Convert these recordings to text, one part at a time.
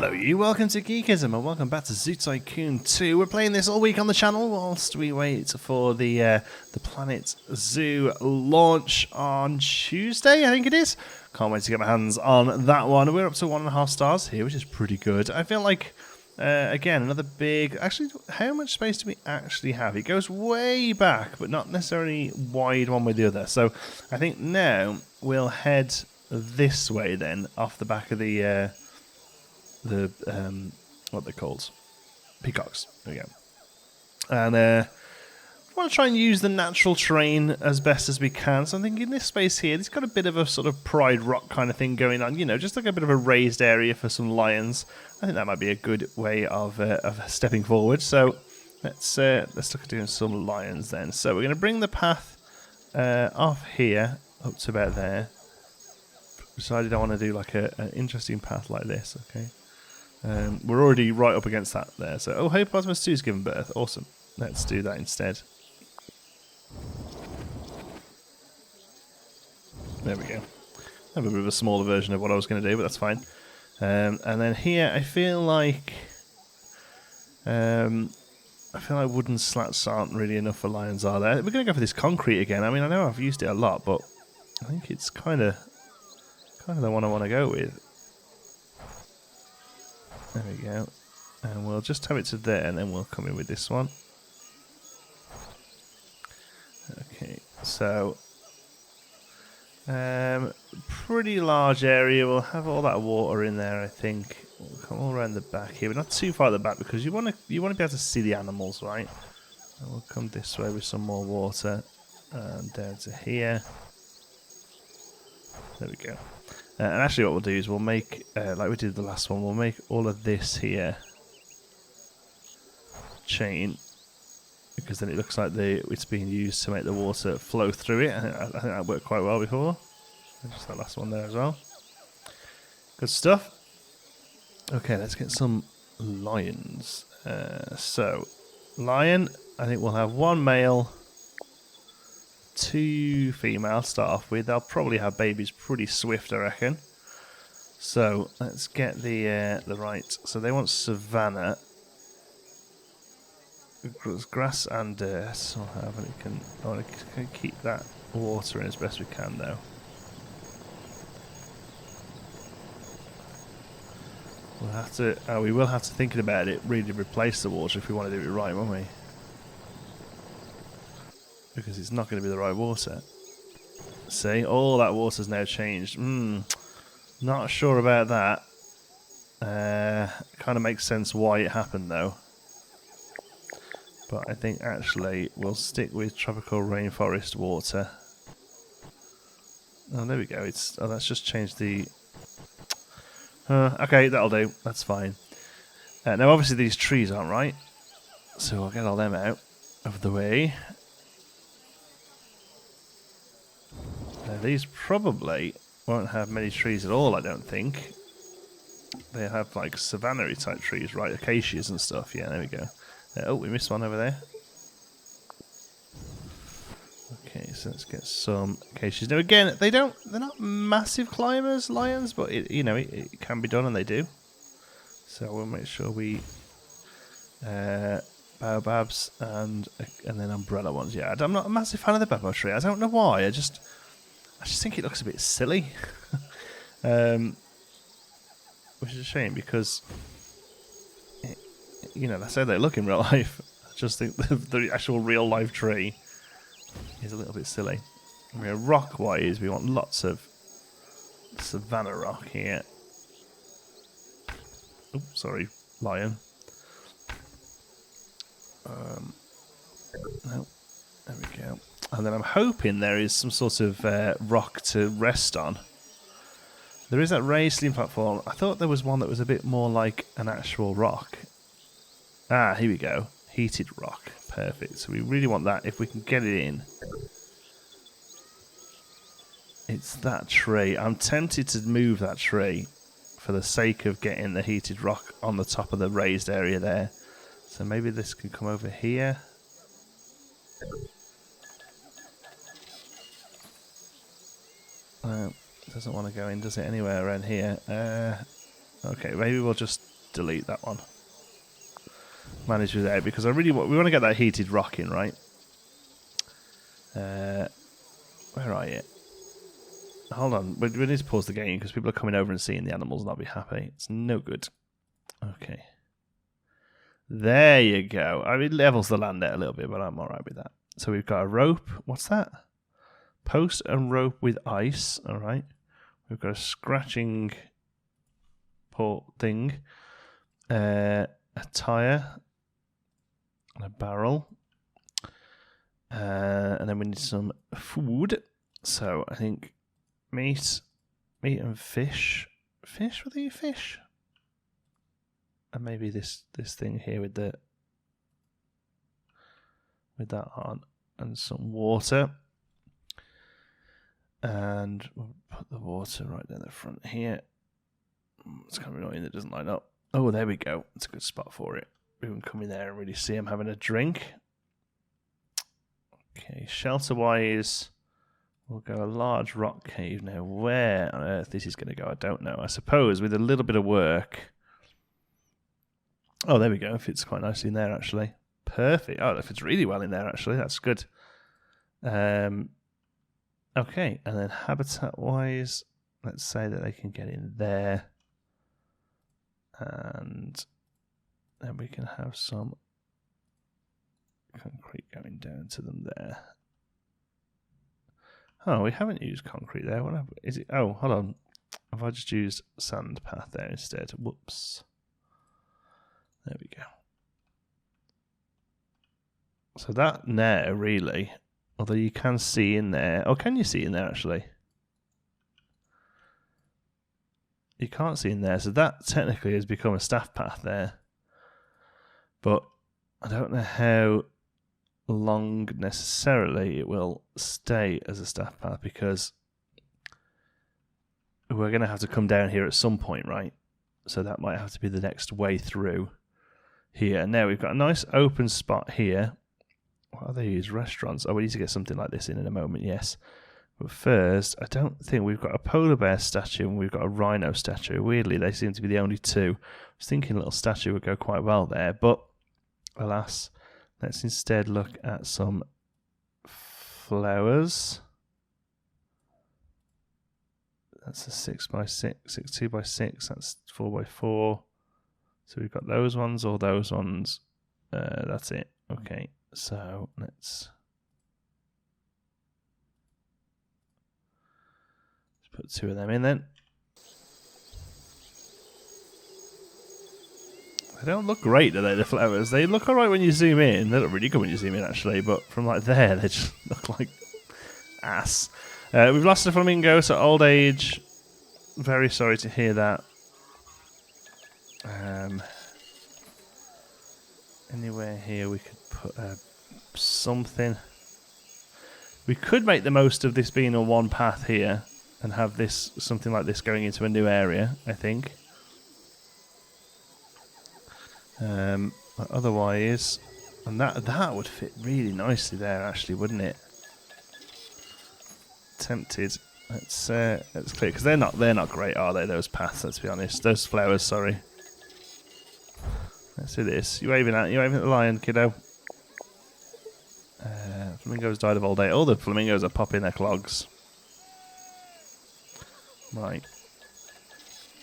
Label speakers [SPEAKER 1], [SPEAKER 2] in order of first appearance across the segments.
[SPEAKER 1] Hello you, welcome to Geekism and welcome back to Zoo Tycoon 2. We're playing this all week on the channel whilst we wait for the Planet Zoo launch on Tuesday, I think it is. Can't wait to get my hands on that one. We're up to 1.5 stars here, which is pretty good. I feel like, again, another big... Actually, how much space do we actually have? It goes way back, but not necessarily wide one way or the other. So I think now we'll head this way then, off the back of the what they're called, peacocks. There we go. And I want to try and use the natural terrain as best as we can. So I'm thinking this space here, it's got a bit of a sort of Pride Rock kind of thing going on. You know, just like a bit of a raised area for some lions. I think that might be a good way of stepping forward. So let's look at doing some lions then. So we're going to bring the path off here up to about there. Decided I want to do like an interesting path like this. Okay. We're already right up against that there. So, oh, Hippopotamus 2 has given birth. Awesome. Let's do that instead. There we go. I have a bit of a smaller version of what I was going to do, but that's fine. And then here, I feel like wooden slats aren't really enough for lions, are there? We're going to go for this concrete again. I mean, I know I've used it a lot, but I think it's kind of the one I want to go with. There we go. And we'll just have it to there, and then we'll come in with this one. Okay, so pretty large area. We'll have all that water in there, I think. We'll come all around the back here, but not too far at the back because you want to be able to see the animals, right? And we'll come this way with some more water and down to here. There we go. And actually what we'll do is we'll make, like we did the last one, we'll make all of this here chain, because then it looks like it's being used to make the water flow through it. I think that worked quite well before. Just that last one there as well. Good stuff. Okay, let's get some lions. So, lion, I think we'll have one male, 2 females start off with. They'll probably have babies pretty swift, I reckon. So let's get the right. So they want savanna, grass and dirt. So I want to keep that water in as best we can, though. We'll have to. We will have to think about it. Really replace the water if we want to do it right, won't we? Because it's not going to be the right water. See, all that water's now changed. Not sure about that. Kind of makes sense why it happened though. But I think actually we'll stick with tropical rainforest water. Oh, there we go. That's just changed the... okay, that'll do. That's fine. Now obviously these trees aren't right. So we'll get all them out of the way. These probably won't have many trees at all, I don't think. They have like savanna-y type trees, right? Acacias and stuff. Yeah, there we go. Oh, we missed one over there. Okay, so let's get some acacias. Now again, they're not massive climbers, lions, but it can be done, and they do. So we'll make sure we baobabs and then umbrella ones. Yeah, I'm not a massive fan of the baobab tree. I don't know why. I just think it looks a bit silly, which is a shame because, that's how they look in real life. I just think the actual real life tree is a little bit silly. I mean, rock-wise, we want lots of savanna rock here. Oh, sorry, lion. No, there we go. And then I'm hoping there is some sort of rock to rest on. There is that raised sleeping platform. I thought there was one that was a bit more like an actual rock. Ah, here we go. Heated rock. Perfect. So we really want that if we can get it in. It's that tree. I'm tempted to move that tree for the sake of getting the heated rock on the top of the raised area there. So maybe this can come over here. Doesn't want to go in, does it, anywhere around here? Okay, maybe we'll just just delete that one. Manage without, because we want to get that heated rock in, right? Where are you? Hold on, we need to pause the game because people are coming over and seeing the animals and not be happy. It's no good. Okay. There you go. I mean, it levels the land out a little bit, but I'm alright with that. So we've got a rope. What's that? Post and rope with ice. Alright. We've got a scratching port thing. A tire. And a barrel. And then we need some food. So I think meat and fish. Fish? What do you fish? And maybe this thing here with that on, and some water. And we'll put the water right down the front here. It's kind of annoying that it doesn't line up. Oh, there we go. It's a good spot for it. We can come in there and really see him having a drink. Okay, shelter-wise, we'll go a large rock cave. Now, where on earth this is going to go, I don't know. I suppose with a little bit of work... Oh, there we go. It fits quite nicely in there, actually. Perfect. Oh, it fits really well in there, actually. That's good. Okay, and then habitat-wise, let's say that they can get in there. And then we can have some concrete going down to them there. Oh, we haven't used concrete there. What is it? Oh, hold on. Have I just used sand path there instead? Whoops. There we go. So that there, really, although you can see in there. Oh, can you see in there, actually? You can't see in there. So that technically has become a staff path there. But I don't know how long necessarily it will stay as a staff path, because we're going to have to come down here at some point, right? So that might have to be the next way through. Here. Now we've got a nice open spot here. What are these? Restaurants. Oh, we need to get something like this in a moment, yes. But first, I don't think we've got a polar bear statue and we've got a rhino statue. Weirdly, they seem to be the only two. I was thinking a little statue would go quite well there, but alas, let's instead look at some flowers. That's a 6x6, 2x6, that's 4x4. So we've got those ones or those ones. That's it. Okay, so let's put two of them in then. They don't look great, do they, the flowers? They look alright when you zoom in. They look really good when you zoom in, actually, but from like there, they just look like ass. We've lost a flamingo, so old age. Very sorry to hear that. Anywhere here we could put something. We could make the most of this being a one path here and have this something like this going into a new area, I think. But otherwise, and that would fit really nicely there, actually, wouldn't it? Tempted. Let's clear, because they're not great, are they? Those paths. Let's be honest. Those flowers. Sorry. Let's do this. You waving at the lion, kiddo. Flamingos died of old age. All the flamingos are popping their clogs. Right.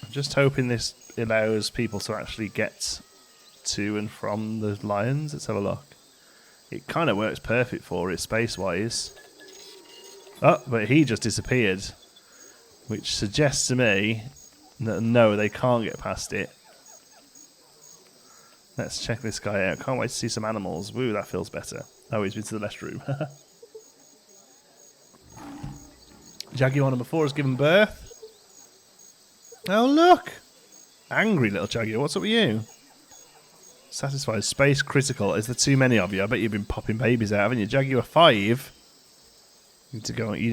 [SPEAKER 1] I'm just hoping this allows people to actually get to and from the lions. Let's have a look. It kind of works perfect for it, space-wise. Oh, but he just disappeared. Which suggests to me that no, they can't get past it. Let's check this guy out. Can't wait to see some animals. Woo, that feels better. Oh, he's been to the restroom. Jaguar number 4 has given birth. Oh, look! Angry little Jaguar. What's up with you? Satisfied. Space critical. Is there too many of you? I bet you've been popping babies out, haven't you? Jaguar 5. You need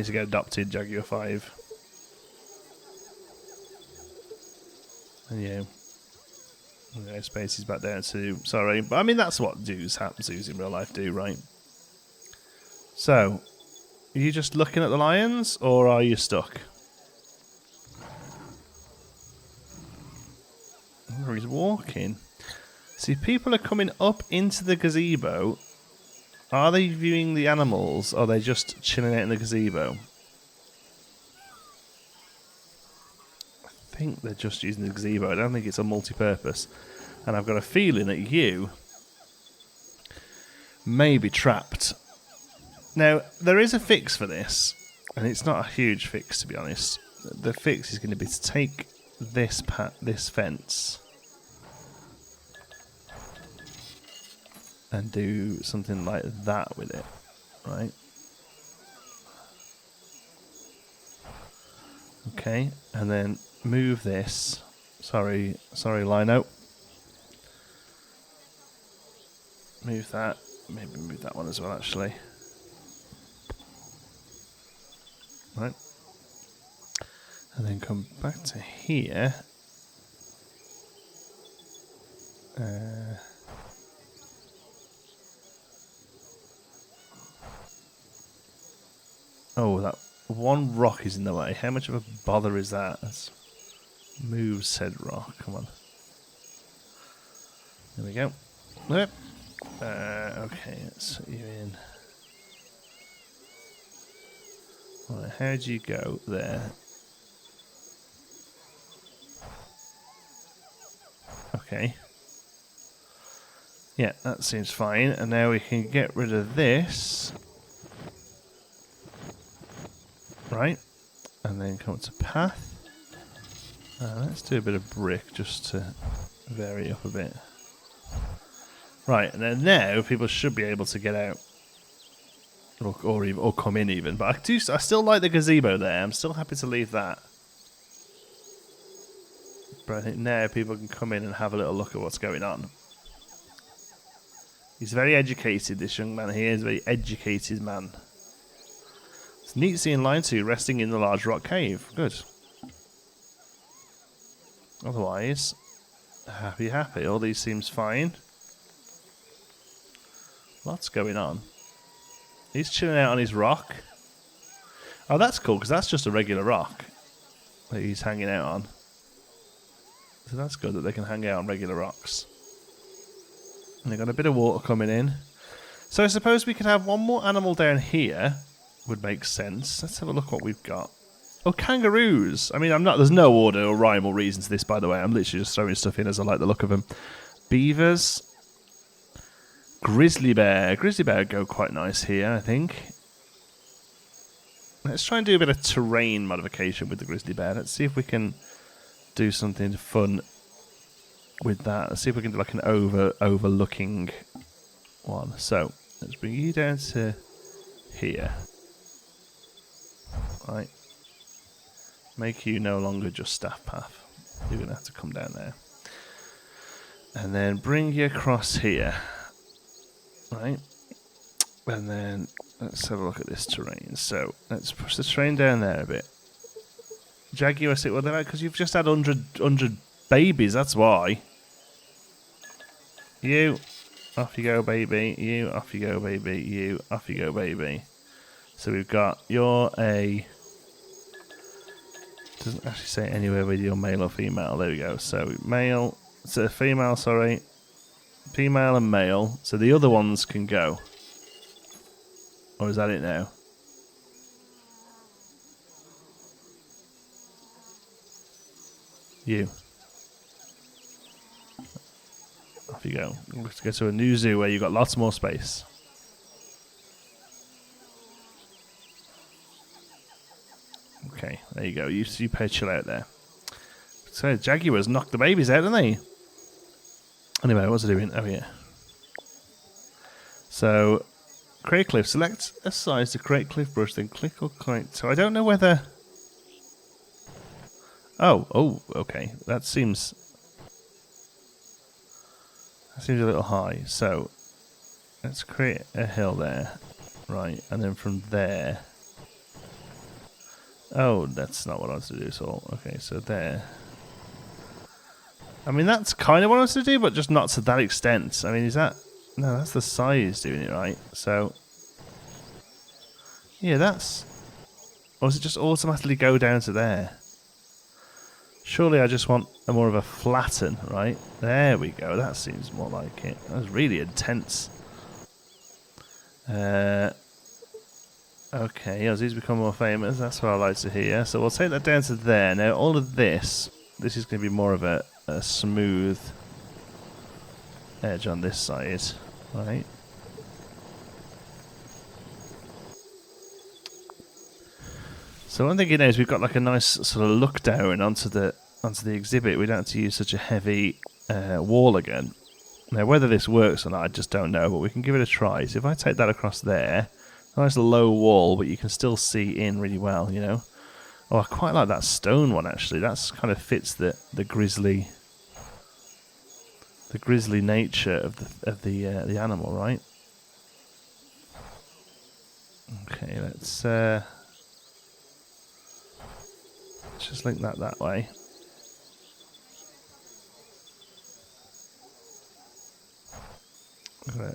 [SPEAKER 1] to get adopted, Jaguar 5. And you. Okay, space is back down too. Sorry. But I mean, that's what zoos in real life do, right? So, are you just looking at the lions, or are you stuck? Oh, he's walking. See, people are coming up into the gazebo. Are they viewing the animals, or are they just chilling out in the gazebo? I think they're just using the gazebo. I don't think it's a multi-purpose. And I've got a feeling that you may be trapped. Now, there is a fix for this, and it's not a huge fix, to be honest. The fix is going to be to take this fence and do something like that with it, right? Okay, and then move this. Sorry, Lino. Move that. Maybe move that one as well, actually. Right. And then come back to here. Oh, that one rock is in the way. How much of a bother is that? Let's move said rock. Come on. There we go. Yep. Okay, let's put you in. Right, how do you go there? Okay. Yeah, that seems fine. And now we can get rid of this. Right. And then come to path. Let's do a bit of brick just to vary up a bit. Right, and then now people should be able to get out. Or come in even. But I still like the gazebo there. I'm still happy to leave that. But I think now people can come in and have a little look at what's going on. He's very educated, this young man here. He's a very educated man. It's neat seeing line 2 resting in the large rock cave. Good. Otherwise, happy. All these seems fine. Lots going on. He's chilling out on his rock. Oh, that's cool, because that's just a regular rock that he's hanging out on. So that's good that they can hang out on regular rocks. And they've got a bit of water coming in. So I suppose we could have one more animal down here. Would make sense. Let's have a look what we've got. Oh, kangaroos. I mean, there's no order or rhyme or reason to this, by the way. I'm literally just throwing stuff in as I like the look of them. Beavers. Grizzly bear. Grizzly bear would go quite nice here, I think. Let's try and do a bit of terrain modification with the grizzly bear. Let's see if we can do something fun with that. Let's see if we can do like an overlooking one. So, let's bring you down to here. Right. Make you no longer just staff path. You're going to have to come down there. And then bring you across here. Right. And then let's have a look at this terrain. So let's push the terrain down there a bit. Jaguar, well, they're because you've just had 100 babies, that's why. You, off you go, baby. You, off you go, baby. You, off you go, baby. So we've got, you're a... Doesn't actually say anywhere whether you're male or female. There we go. So male, so female, sorry. Female and male. So the other ones can go. Or is that it now? You. Off you go. Let's go to a new zoo where you've got lots more space. Okay, there you go. You pay chill out there. So Jaguars knocked the babies out, didn't they? Anyway, what's it doing? Oh yeah. So, create cliff. Select a size to create cliff brush, then click or click. So I don't know whether. Oh, okay. That seems a little high. So let's create a hill there, right? And then from there. Oh, that's not what I wanted to do. So okay, so there. I mean, that's kind of what I wanted to do, but just not to that extent. I mean, is that... No, that's the size doing it, right? So... Yeah, that's... Or does it just automatically go down to there? Surely I just want a more of a flatten, right? There we go. That seems more like it. That was really intense. Okay, as he's become more famous, that's what I like to hear. So we'll take that down to there. Now, all of this is going to be more of a smooth edge on this side, right? So one thing you know is we've got like a nice sort of look down onto the exhibit. We don't have to use such a heavy wall again. Now, whether this works or not, I just don't know, but we can give it a try. So if I take that across there, nice low wall, but you can still see in really well, you know. Oh, I quite like that stone one actually. That's kind of fits the grisly nature of the animal, right? Okay, let's just link that way.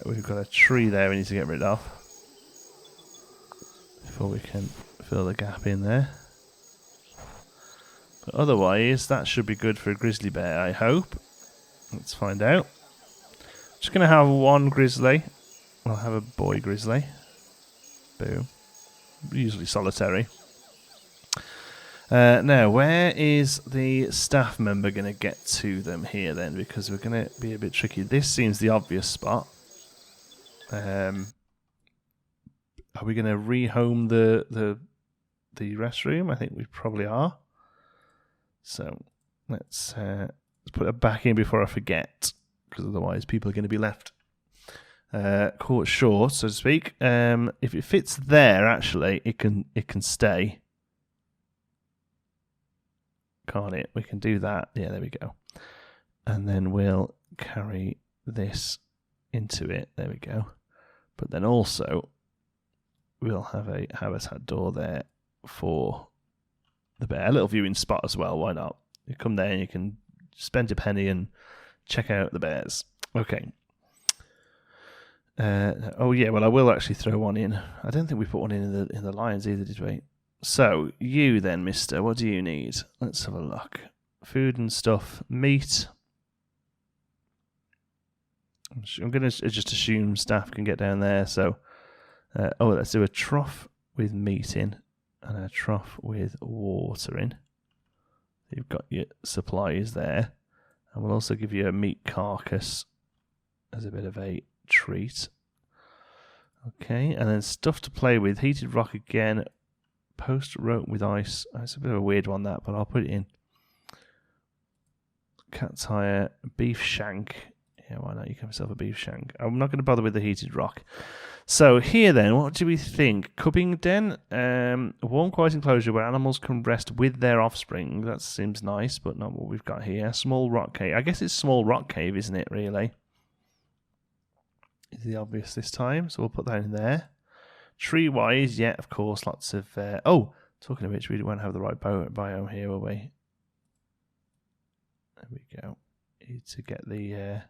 [SPEAKER 1] We've got a tree there we need to get rid of before we can fill the gap in there. But otherwise, that should be good for a grizzly bear, I hope. Let's find out. Just going to have one grizzly. I'll have a boy grizzly. Boom. Usually solitary. Now, where is the staff member going to get to them here then? Because we're going to be a bit tricky. This seems the obvious spot. Are we going to rehome the restroom? I think we probably are. So let's put it back in before I forget, because otherwise people are going to be left caught short, so to speak. If it fits there, actually, it can stay. Can't it? We can do that. Yeah, there we go. And then we'll carry this into it. There we go. But then also, we'll have a habitat door there for the bear. A little viewing spot as well. Why not? You come there and you can spend a penny and check out the bears. Okay. Oh yeah, well I will actually throw one in. I don't think we put one in the lions either, did we? So, you then, mister, what do you need? Let's have a look. Food and stuff. Meat. I'm going to just assume staff can get down there. So, let's do a trough with meat in and a trough with water in. You've got your supplies there. And we'll also give you a meat carcass as a bit of a treat. Okay, and then stuff to play with. Heated rock again. Post rope with ice. It's a bit of a weird one, that, but I'll put it in. Cat tire, beef shank. Yeah, why not? You can have yourself a beef shank. I'm not going to bother with the heated rock. So here then, what do we think? Cubbing den, a warm quiet enclosure where animals can rest with their offspring. That seems nice, but not what we've got here. Small rock cave. I guess it's small rock cave, isn't it, really? Is the obvious this time, so we'll put that in there. Tree-wise, yeah, of course, lots of... talking of which, we won't have the right biome here, will we? There we go. Need to get the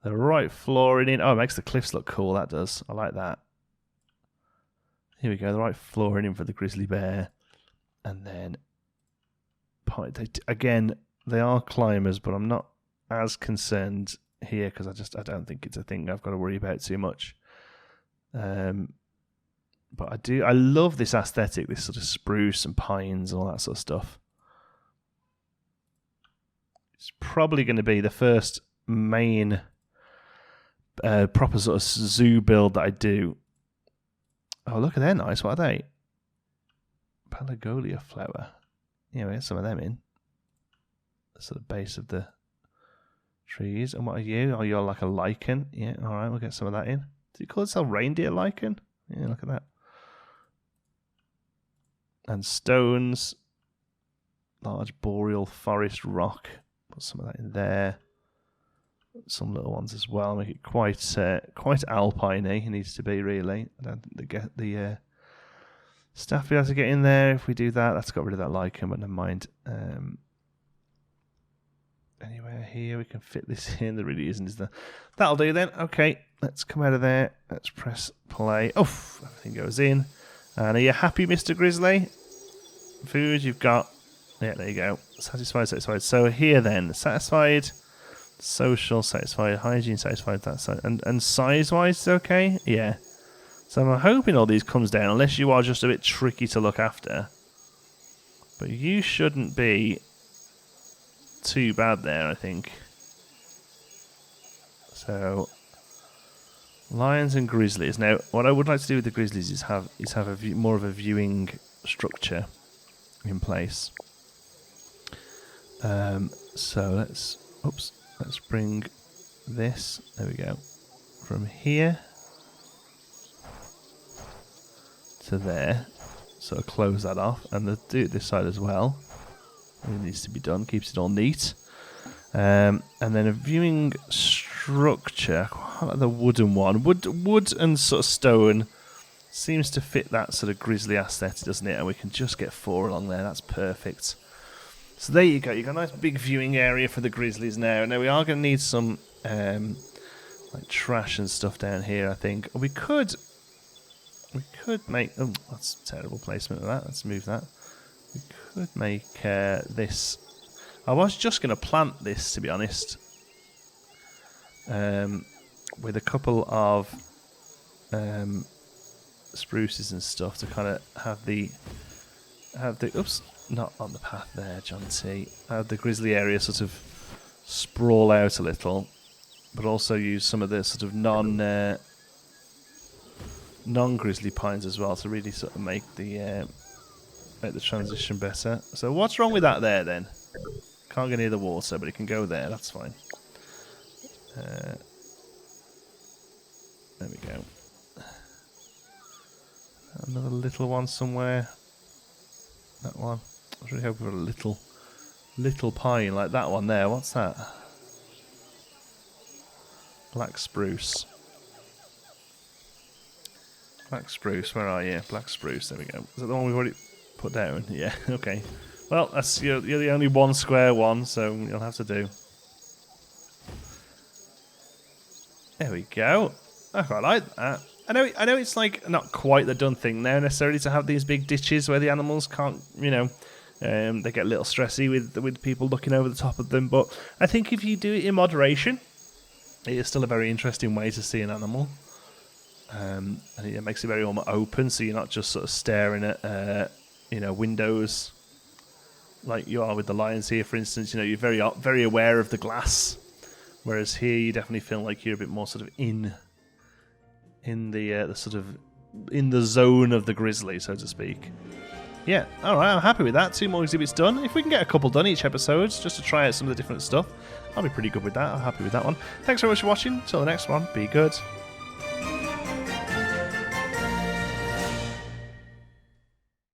[SPEAKER 1] right flooring in. Oh, it makes the cliffs look cool, that does. I like that. Here we go, the right flooring in for the grizzly bear. And then... Again, they are climbers, but I'm not as concerned here, because I don't think it's a thing I've got to worry about too much. But I love this aesthetic, this sort of spruce and pines and all that sort of stuff. It's probably going to be the first main proper sort of zoo build that I do. Oh, look, they're nice. What are they? Pelagolia flower. Yeah, we get some of them in. The sort of base of the trees. And what are you? Oh, you're like a lichen. Yeah, all right, we'll get some of that in. Do you call itself reindeer lichen? Yeah, look at that. And stones. Large boreal forest rock. Put some of that in there. Some little ones as well. Make it quite alpine-y. It needs to be, really. I don't think the staff be able to get in there. If we do that, that's got rid of that lichen, but never mind. Anywhere here we can fit this in. There really isn't, is there? That'll do then. Okay, let's come out of there. Let's press play. Oh, everything goes in. And are you happy, Mr. Grizzly? Food, you've got Yeah, there you go. Satisfied, satisfied. So here then, satisfied, social, satisfied, hygiene, satisfied, that side. And size-wise, it's okay? Yeah. So I'm hoping all these comes down, unless you are just a bit tricky to look after. But you shouldn't be too bad there, I think. So, lions and grizzlies. Now, what I would like to do with the grizzlies is have more of a viewing structure in place. So let's bring this. There we go. From here to there. So close that off, and do it this side as well. It needs to be done. Keeps it all neat. And then a viewing structure. I like the wooden one. Wood and sort of stone seems to fit that sort of grizzly aesthetic, doesn't it? And we can just get 4 along there. That's perfect. So there you go. You've got a nice big viewing area for the grizzlies now. Now we are going to need some like trash and stuff down here, I think. We could make... Oh, that's terrible placement of that. Let's move that. We could make this... I was just going to plant this, to be honest. With a couple of spruces and stuff to kind of have the... Oops, not on the path there, John T. Have the grizzly area sort of sprawl out a little, but also use some of the sort of non-grizzly pines as well to really sort of make the transition better. So what's wrong with that there then? Can't go near the water, but it can go there. That's fine. There we go. Another little one somewhere. That one. I was really hoping for a little pine like that one there. What's that? Black spruce. Black spruce, where are you? Black spruce, there we go. Is that the one we've already put down? Yeah, okay. Well, that's you're the only one square one, so you'll have to do. There we go. I quite like that. I know it's like not quite the done thing now necessarily to have these big ditches where the animals can't, you know, they get a little stressy with people looking over the top of them. But I think if you do it in moderation, it is still a very interesting way to see an animal. And it makes it very open, so you're not just sort of staring at, you know, windows like you are with the lions here, for instance. You know, you're very aware of the glass, whereas here you definitely feel like you're a bit more sort of in the sort of in the zone of the grizzly, so to speak. Yeah, all right, I'm happy with that. 2 more exhibits done. If we can get a couple done each episode, just to try out some of the different stuff, I'll be pretty good with that. I'm happy with that one. Thanks very much for watching. Till the next one, be good.